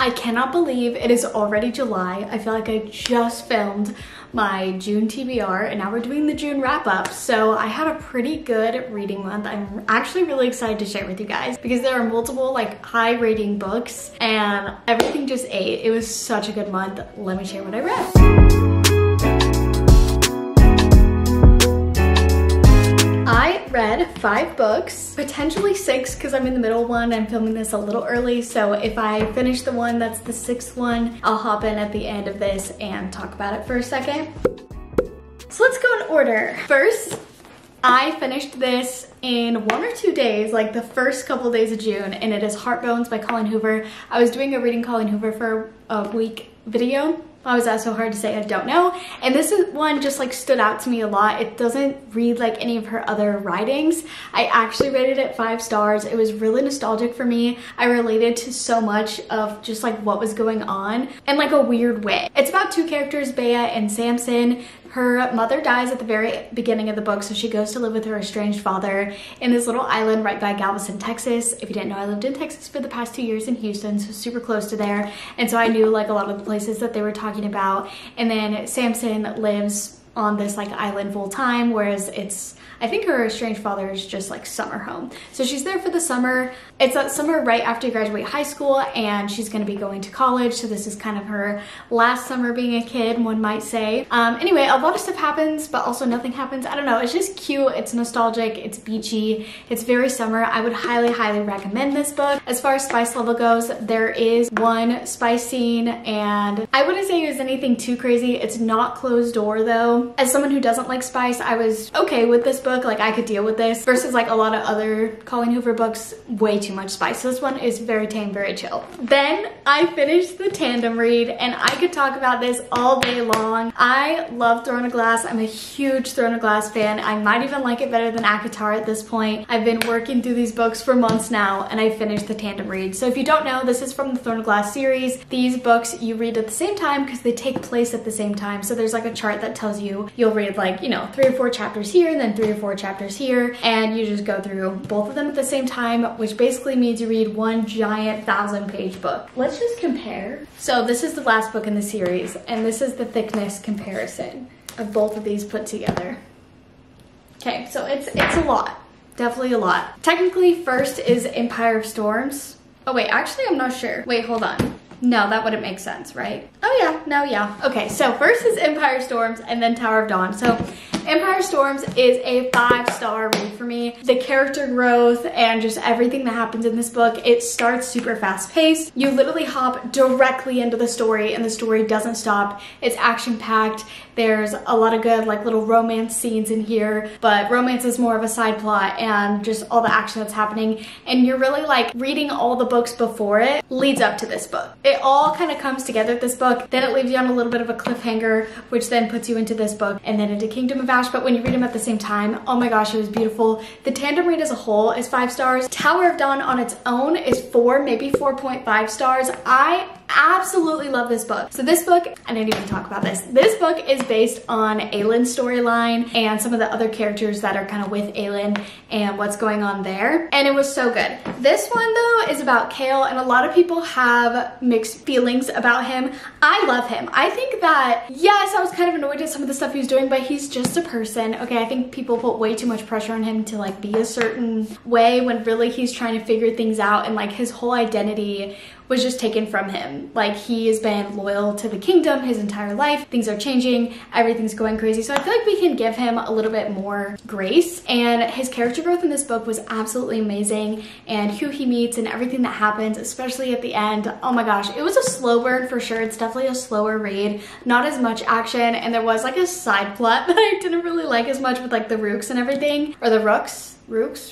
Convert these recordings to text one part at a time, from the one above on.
I cannot believe it is already July. I feel like I just filmed my June TBR and now we're doing the June wrap up. So I had a pretty good reading month. I'm actually really excited to share with you guys because there are multiple like high rating books and everything just ate. It was such a good month. Let me share what I read. I read 5 books, potentially 6 because I'm in the middle one. I'm filming this a little early, so if I finish the one that's the 6th one, I'll hop in at the end of this and talk about it for a second. So let's go in order. First, I finished this in 1 or 2 days, like the first couple days of June, and it is Heartbones by Colleen Hoover. I was doing a reading Colleen Hoover for a week video. Why was that so hard to say? I don't know. And this one just like stood out to me a lot. It doesn't read like any of her other writings. I actually rated it 5 stars. It was really nostalgic for me. I related to so much of just like what was going on in like a weird way. It's about 2 characters, Bea and Samson. Her mother dies at the very beginning of the book, so she goes to live with her estranged father in this little island right by Galveston, Texas. If you didn't know, I lived in Texas for the past 2 years in Houston, so super close to there. And so I knew like a lot of the places that they were talking about. And then Samson lives on this like island full time, whereas I think her estranged father is just like summer home. So she's there for the summer. It's that summer right after you graduate high school and she's gonna be going to college. So this is kind of her last summer being a kid, one might say. Anyway, a lot of stuff happens, but also nothing happens. I don't know, it's just cute, it's nostalgic, it's beachy, it's very summer. I would highly, highly recommend this book. As far as spice level goes, there is 1 spice scene and I wouldn't say it was anything too crazy. It's not closed door though. As someone who doesn't like spice, I was okay with this book. Like I could deal with this versus like a lot of other Colleen Hoover books, way too much spice. This one is very tame, very chill. Then I finished the tandem read and I could talk about this all day long. I love Throne of Glass. I'm a huge Throne of Glass fan. I might even like it better than ACOTAR at this point. I've been working through these books for months now and I finished the tandem read. So if you don't know, this is from the Throne of Glass series. These books you read at the same time because they take place at the same time. So there's like a chart that tells you you'll read like, you know, 3 or 4 chapters here and then 3 or 4 chapters here, and you just go through both of them at the same time, which basically means you read one giant 1,000-page book. Let's just compare. So this is the last book in the series, and this is the thickness comparison of both of these put together. Okay, so it's a lot. Definitely a lot. Technically, first is Empire of Storms. Oh wait, actually I'm not sure. Wait, hold on. No, that wouldn't make sense, right? Oh yeah, no, yeah. Okay, so first is Empire Storms and then Tower of Dawn. So Empire Storms is a 5-star read for me. The character growth and just everything that happens in this book, it starts super fast paced. You literally hop directly into the story and the story doesn't stop. It's action packed. There's a lot of good like little romance scenes in here, but romance is more of a side plot and just all the action that's happening. And you're really like reading all the books before it leads up to this book. It all kind of comes together at this book. Then it leaves you on a little bit of a cliffhanger, which then puts you into this book and then into Kingdom of Ash. But when you read them at the same time, oh my gosh, it was beautiful. The tandem read as a whole is 5 stars. Tower of Dawn on its own is 4, maybe 4.5 stars. I absolutely love this book. So this book, I didn't even talk about this. This book is based on Aylin's storyline and some of the other characters that are kind of with Aylin and what's going on there. And it was so good. This one though is about Kale, and a lot of people have mixed feelings about him. I love him. I think that, yes, I was kind of annoyed at some of the stuff he was doing, but he's just a person. Okay, I think people put way too much pressure on him to like be a certain way when really he's trying to figure things out, and like his whole identity was just taken from him. Like he has been loyal to the kingdom his entire life. Things are changing, everything's going crazy. So I feel like we can give him a little bit more grace, and his character growth in this book was absolutely amazing, and who he meets and everything that happens, especially at the end. Oh my gosh, it was a slow burn for sure. It's definitely a slower read, not as much action, and there was like a side plot that I didn't really like as much with like the Rooks and everything, or the Rooks,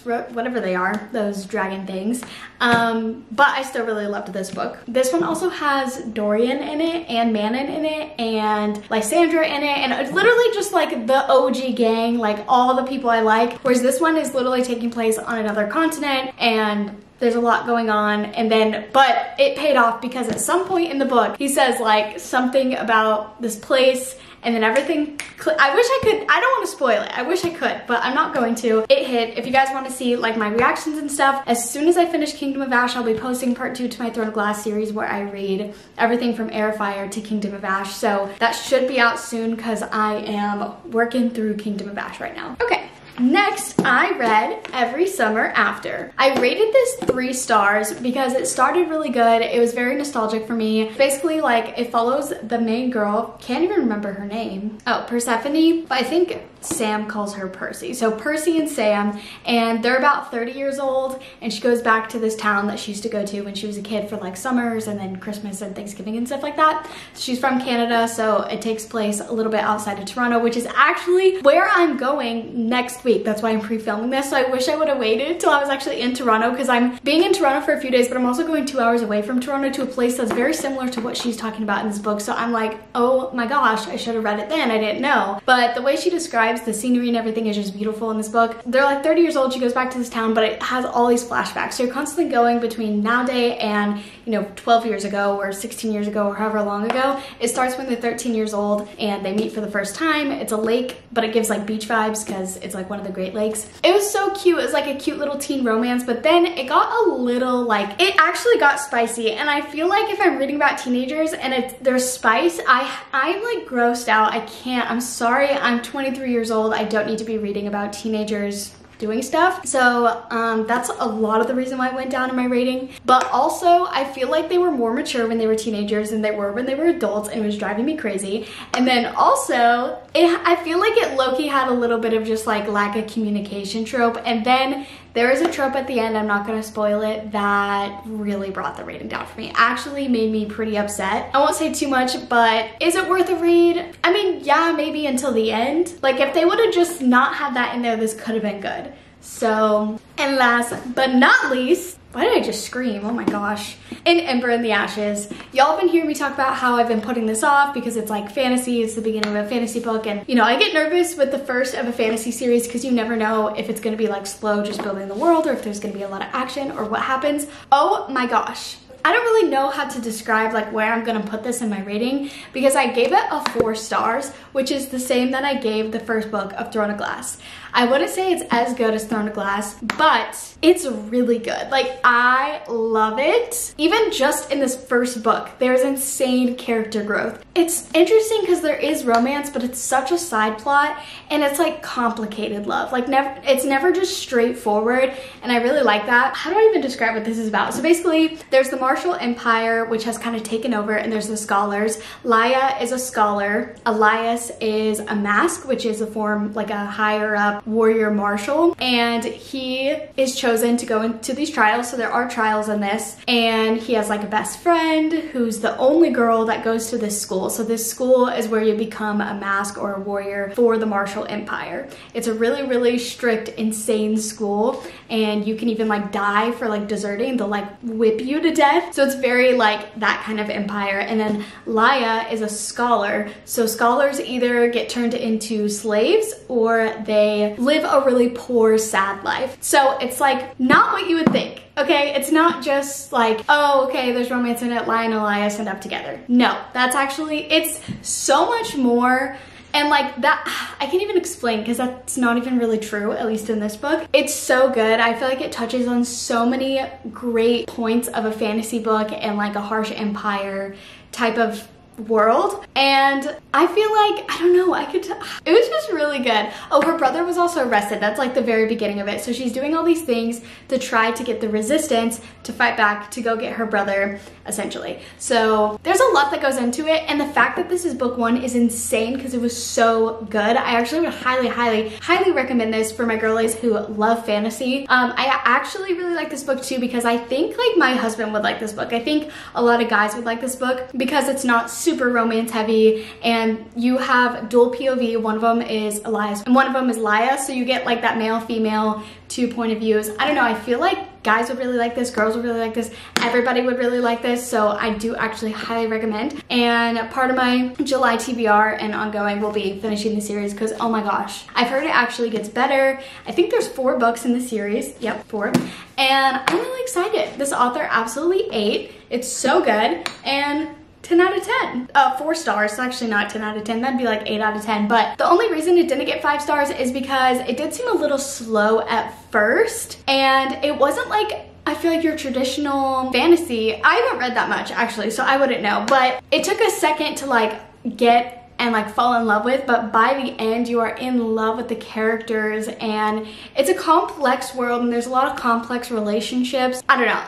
whatever they are, those dragon things. But I still really loved this book. This one also has Dorian in it and Manon in it and Lysandra in it, and it's literally just like the OG gang, like all the people I like, whereas this one is literally taking place on another continent and there's a lot going on, and then, but it paid off because at some point in the book, he says like something about this place, and then everything, I wish I could, I don't want to spoil it. I wish I could, but I'm not going to. It hit. If you guys want to see like my reactions and stuff, as soon as I finish Kingdom of Ash, I'll be posting part 2 to my Throne of Glass series where I read everything from Air of Fire to Kingdom of Ash. So that should be out soon because I am working through Kingdom of Ash right now. Okay. Next, I read Every Summer After. I rated this 3 stars because it started really good. It was very nostalgic for me. Basically, like, it follows the main girl. Can't even remember her name. Oh, Persephone. I think Sam calls her Percy. So Percy and Sam, and they're about 30 years old, and she goes back to this town that she used to go to when she was a kid for like summers and then Christmas and Thanksgiving and stuff like that. She's from Canada, so it takes place a little bit outside of Toronto, which is actually where I'm going next week. That's why I'm pre-filming this. So I wish I would have waited till I was actually in Toronto, because I'm being in Toronto for a few days, but I'm also going 2 hours away from Toronto to a place that's very similar to what she's talking about in this book. So I'm like, oh my gosh, I should have read it then. I didn't know. But the way she describes the scenery and everything is just beautiful in this book. They're like 30 years old. She goes back to this town, but it has all these flashbacks. So you're constantly going between nowadays and, you know, 12 years ago or 16 years ago or however long ago. It starts when they're 13 years old and they meet for the first time. It's a lake, but it gives like beach vibes because it's like one of the Great Lakes. It was so cute. It was like a cute little teen romance, but then it got a little like, it actually got spicy. And I feel like if I'm reading about teenagers and there's spice, I'm like grossed out. I can't. I'm sorry. I'm 23 years old. I don't need to be reading about teenagers doing stuff. So that's a lot of the reason why it went down in my rating. But also I feel like they were more mature when they were teenagers than they were when they were adults, and it was driving me crazy. And then also I feel like it low-key had a little bit of just like lack of communication trope. And then there is a trope at the end, I'm not gonna spoil it, that really brought the rating down for me. Actually made me pretty upset. I won't say too much, but is it worth a read? I mean, yeah, maybe until the end. Like if they would have just not had that in there, this could have been good. So, and last but not least, why did I just scream? Oh my gosh. In Ember in the Ashes. Y'all have been hearing me talk about how I've been putting this off because it's like fantasy, it's the beginning of a fantasy book, and you know, I get nervous with the first of a fantasy series because you never know if it's gonna be like slow just building the world or if there's gonna be a lot of action or what happens. Oh my gosh. I don't really know how to describe like where I'm gonna put this in my rating because I gave it a 4 stars, which is the same that I gave the first book of Throne of Glass. I wouldn't say it's as good as Throne of Glass, but it's really good. Like, I love it. Even just in this first book, there's insane character growth. It's interesting because there is romance, but it's such a side plot, and it's like complicated love. Like, it's never just straightforward, and I really like that. How do I even describe what this is about? So basically, there's the Martial Empire, which has kind of taken over, and there's the scholars. Laia is a scholar. Elias is a mask, which is a form, like a higher up warrior marshal, and he is chosen to go into these trials. So there are trials in this, and he has like a best friend who's the only girl that goes to this school. So this school is where you become a mask or a warrior for the Martial Empire. It's a really, really strict, insane school, and you can even like die for like deserting. They'll like whip you to death. So it's very like that kind of empire. And then Laia is a scholar. So scholars either get turned into slaves or they live a really poor, sad life. So it's like not what you would think. Okay, it's not just like, oh, okay, there's romance in it, Laia and Elias end up together. No, that's actually, it's so much more. And like that, I can't even explain because that's not even really true, at least in this book. It's so good. I feel like it touches on so many great points of a fantasy book and like a harsh empire type of world, and I feel like, I don't know, it was just really good. Oh, her brother was also arrested. That's like the very beginning of it. So she's doing all these things to try to get the resistance to fight back to go get her brother, essentially. So there's a lot that goes into it, and the fact that this is book 1 is insane because it was so good. I actually would highly recommend this for my girlies who love fantasy. I actually really like this book too because I think like my husband would like this book. I think a lot of guys would like this book because it's not super romance heavy, and you have dual POV. One of them is Elias and one of them is Laia, so you get like that male female 2 point of views. I don't know, I feel like guys would really like this, girls would really like this, everybody would really like this, so I do actually highly recommend. And part of my July TBR and ongoing will be finishing the series because, oh my gosh, I've heard it actually gets better. I think there's 4 books in the series. Yep, 4. And I'm really excited. This author absolutely ate. It's so good. And 10 out of 10. 4 stars, so actually not 10 out of 10, that'd be like 8 out of 10. But the only reason it didn't get 5 stars is because it did seem a little slow at first, and it wasn't like, I feel like your traditional fantasy. I haven't read that much actually, so I wouldn't know, but it took a second to like get and like fall in love with, but by the end you are in love with the characters, and it's a complex world and there's a lot of complex relationships. I don't know,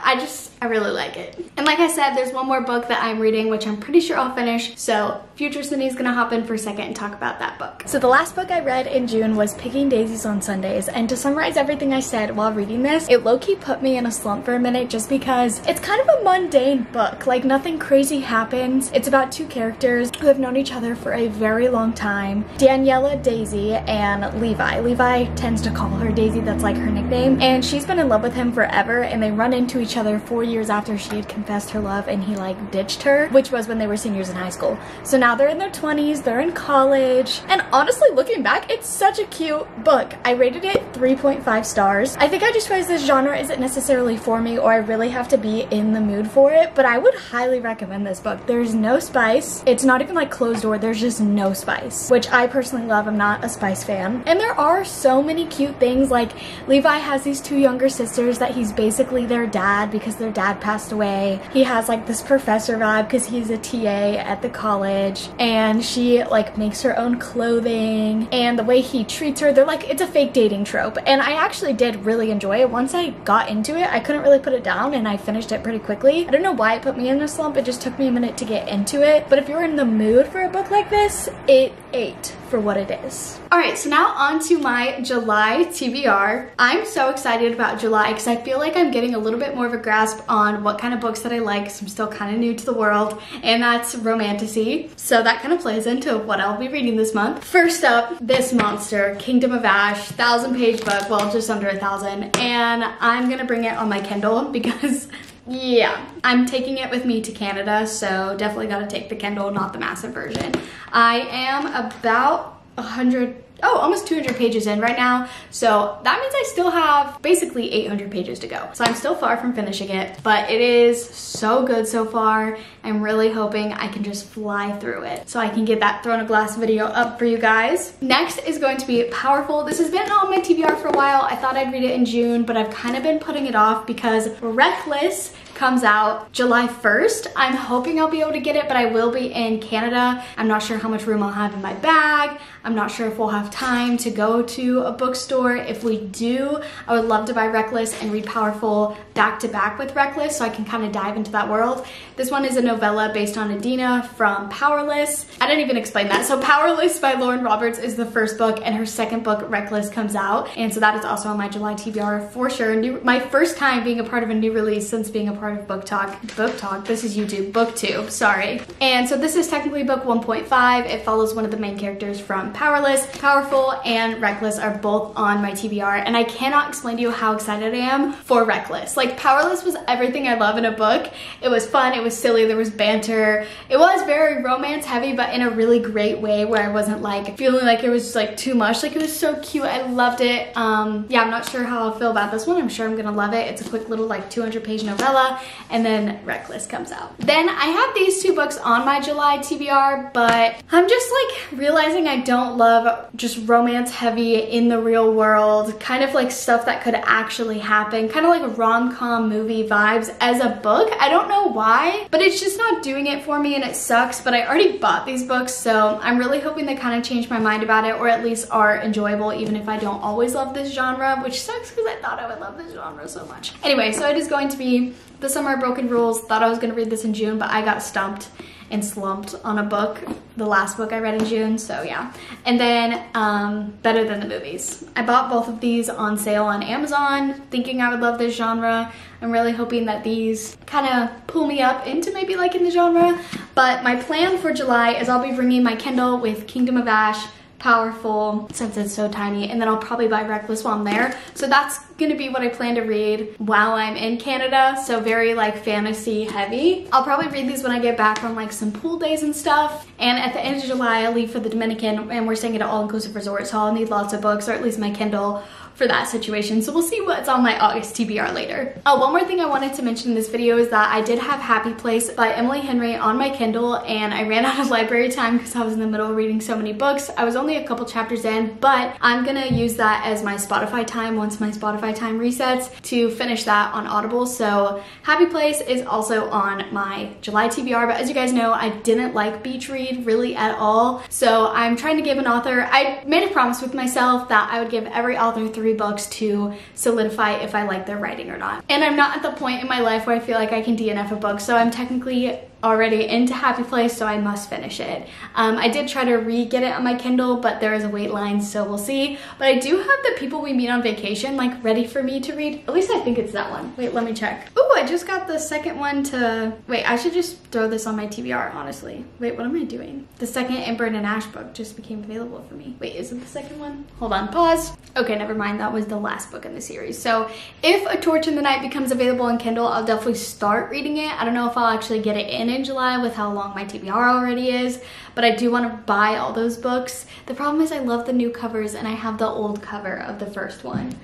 I really like it. And like I said, there's one more book that I'm reading, which I'm pretty sure I'll finish, so future Cindy's gonna hop in for a second and talk about that book. So the last book I read in June was Picking Daisies on Sundays, and to summarize everything I said while reading this, it low-key put me in a slump for a minute just because it's kind of a mundane book. Like, nothing crazy happens. It's about 2 characters who have known each other for a very long time. Daniela, Daisy, and Levi. Levi tends to call her Daisy, that's like her nickname, and she's been in love with him forever, and they run into each other 4 years after she had confessed her love and he like ditched her, which was when they were seniors in high school. So now they're in their 20s, they're in college, and honestly, looking back, it's such a cute book. I rated it 3.5 stars. I think I just realized this genre isn't necessarily for me, or I really have to be in the mood for it, but I would highly recommend this book. There's no spice. It's not even like closed door, there's just no spice, which I personally love. I'm not a spice fan. And there are so many cute things, like Levi has these 2 younger sisters that he's basically their dad because their dad passed away. He has like this professor vibe because he's a TA at the college, and she like makes her own clothing, and the way he treats her, they're like, it's a fake dating trope, and I actually did really enjoy it. Once I got into it, I couldn't really put it down, and I finished it pretty quickly. I don't know why it put me in a slump, it just took me a minute to get into it, but if you're in the mood for a book like this, it ate for what it is. Alright, so now on to my July TBR. I'm so excited about July because I feel like I'm getting a little bit more of a grasp on what kind of books that I like, because I'm still kind of new to the world, and that's romantasy. So that kind of plays into what I'll be reading this month. First up, this monster, Kingdom of Ash, 1,000-page book, well, just under 1,000, and I'm gonna bring it on my Kindle because yeah, I'm taking it with me to Canada, so definitely gotta take the Kindle, not the massive version. I am about almost 200 pages in right now, so that means I still have basically 800 pages to go. So I'm still far from finishing it, but it is so good so far. I'm really hoping I can just fly through it so I can get that Throne of Glass video up for you guys. Next is going to be Powerful. This has been on my TBR for a while. I thought I'd read it in June, but I've kind of been putting it off because Reckless comes out July 1st. I'm hoping I'll be able to get it, but I will be in Canada. I'm not sure how much room I'll have in my bag. I'm not sure if we'll have time to go to a bookstore. If we do, I would love to buy Reckless and read Powerful back to back with Reckless so I can kind of dive into that world. This one is a novella based on Adina from Powerless. I didn't even explain that. So Powerless by Lauren Roberts is the first book, and her second book, Reckless, comes out. And so that is also on my July TBR for sure. My first time being a part of a new release since being a part of Book Talk, this is YouTube, BookTube, sorry. And so this is technically book 1.5. It follows one of the main characters from Powerless. Powerful and Reckless are both on my TBR, and I cannot explain to you how excited I am for Reckless. Like, Powerless was everything I love in a book. It was fun, it was silly, there was banter. It was very romance heavy, but in a really great way where I wasn't like feeling like it was just like too much. Like, it was so cute, I loved it. Yeah, I'm not sure how I'll feel about this one. I'm sure I'm gonna love it. It's a quick little like 200-page novella, and then Reckless comes out. Then I have these 2 books on my July TBR, but I'm just like realizing I don't love just romance heavy in the real world, kind of like stuff that could actually happen, kind of like rom-com movie vibes as a book. I don't know why, but it's just not doing it for me, and it sucks, but I already bought these books, so I'm really hoping they kind of change my mind about it, or at least are enjoyable, even if I don't always love this genre, which sucks because I thought I would love this genre so much. Anyway, so it is going to be The Summer of Broken Rules. Thought I was gonna read this in June, but I got stumped and slumped on a book, the last book I read in June, so yeah. And then Better Than the Movies. I bought both of these on sale on Amazon, thinking I would love this genre. I'm really hoping that these kind of pull me up into maybe liking the genre. But my plan for July is I'll be bringing my Kindle with Kingdom of Ash, powerful since it's so tiny, and then I'll probably buy Reckless while I'm there. So that's gonna be what I plan to read while I'm in Canada, so very like fantasy heavy. I'll probably read these when I get back from like some pool days and stuff, and at the end of July I'll leave for the Dominican, and we're staying at an all-inclusive resort, so I'll need lots of books, or at least my Kindle, for that situation. So we'll see what's on my August TBR later. Oh, one more thing I wanted to mention in this video is that I did have Happy Place by Emily Henry on my Kindle, and I ran out of library time because I was in the middle of reading so many books. I was only a couple chapters in, but I'm gonna use that as my Spotify time once my Spotify time resets to finish that on Audible. So Happy Place is also on my July TBR, but as you guys know, I didn't like beach read really at all. So I'm trying to give an author, I made a promise with myself that I would give every author 3 books to solidify if I like their writing or not. And I'm not at the point in my life where I feel like I can DNF a book, so I'm technically already into Happy Place, so I must finish it. I did try to re-get it on my Kindle, but there is a wait line, so we'll see. But I do have The People We Meet on Vacation like ready for me to read. At least I think it's that one. Wait, let me check. Ooh, I just got the second one to... Wait, I should just throw this on my TBR, honestly. Wait, what am I doing? The second Amber and Ash book just became available for me. Wait, is it the second one? Hold on, pause. Okay, never mind, that was the last book in the series. So if A Torch in the Night becomes available on Kindle, I'll definitely start reading it. I don't know if I'll actually get it in July with how long my TBR already is, but I do want to buy all those books. The problem is I love the new covers and I have the old cover of the first one.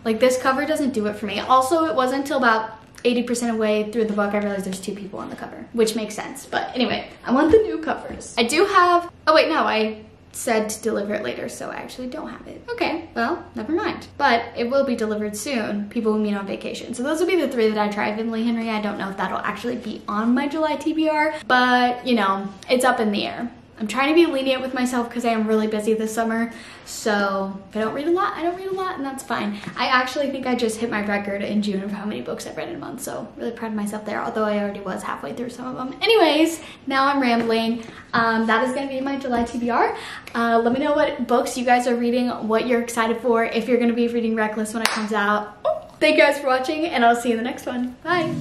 Like, this cover doesn't do it for me. Also, it wasn't until about 80% of the way through the book I realized there's 2 people on the cover, which makes sense. But anyway, I want the new covers. I do have, oh wait, no, I said to deliver it later, so I actually don't have it. Okay, well, never mind. But it will be delivered soon. People will meet on vacation. So those will be the 3 that I tried. Emily Henry, I don't know if that'll actually be on my July TBR, but you know, it's up in the air. I'm trying to be lenient with myself because I am really busy this summer. So if I don't read a lot, I don't read a lot, and that's fine. I actually think I just hit my record in June of how many books I've read in a month, so really proud of myself there, although I already was halfway through some of them. Anyways, now I'm rambling. That is going to be my July TBR. Let me know what books you guys are reading, what you're excited for, if you're going to be reading Reckless when it comes out. Oh, thank you guys for watching, and I'll see you in the next one. Bye!